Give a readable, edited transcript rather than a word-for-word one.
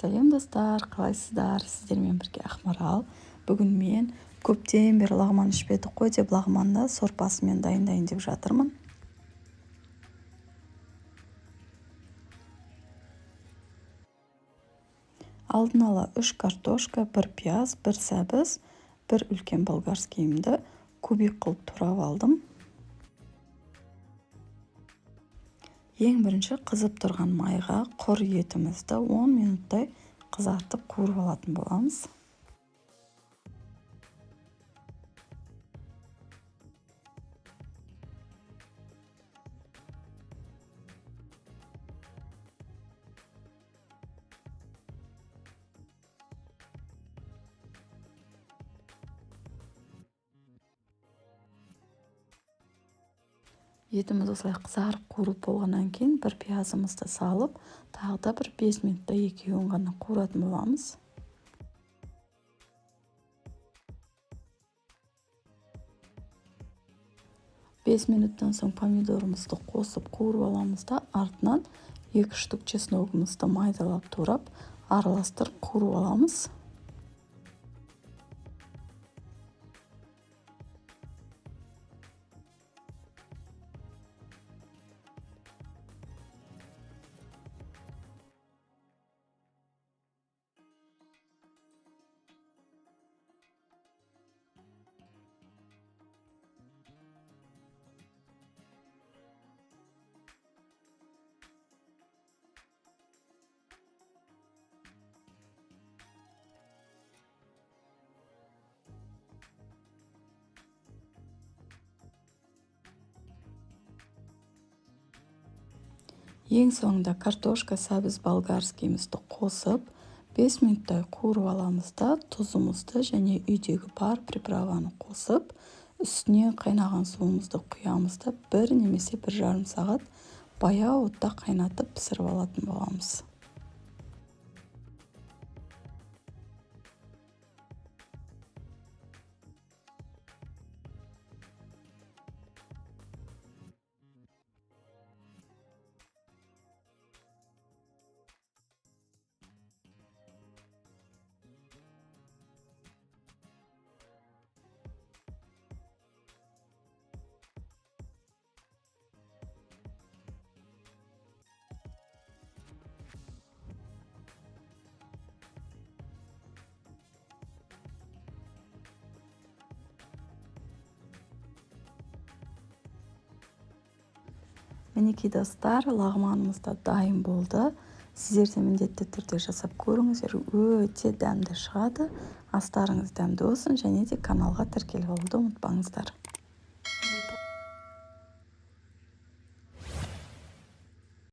Сәлем достар, қалайсыздар? Сіздермен бірге Ақмарал. Бүгін мен көптен бері лағман ішпедік қой деп лағманды сорпасымен дайындайын деп жатырмын. Алдын ала 3 картошка, 1 пияз, 1 сәбіз, 1 үлкен болгарскийімді кубик қылып турап алдым. Ең бірінші қызып тұрған майға құр етімізді 10 минуттай қызартып қуырып алатын боламыз. Етіміз осылай қызарып қуырып болғаннан кейін бір пиязымызды салып, тағы да бір 5 минутта екеуін ғана қуыратын боламыз. Бес минуттан соң помидорымызды қосып қуырып аламыз да, артынан 2 штук чесногымызды майдалап турап, араластырып қуырып аламыз. Ең соңында картошка, сәбіз, болгарскийімізді қосып, 5 минуттай қуырып аламыз да, тұзымызды және үйдегі бар приправаны қосып, үстіне қайнаған суымызды құямыз да, 1 немесе 1,5 сағат баяу отта қайнатып пісіріп алатын боламыз. Мінекей достар, лағманымыз да дайын болды. Сіздер де міндетті түрде жасап көріңіздер, өте дәмді шығады. Астарыңыз дәмді болсын, және де каналға тіркеліп алуды ұмытпаңыздар.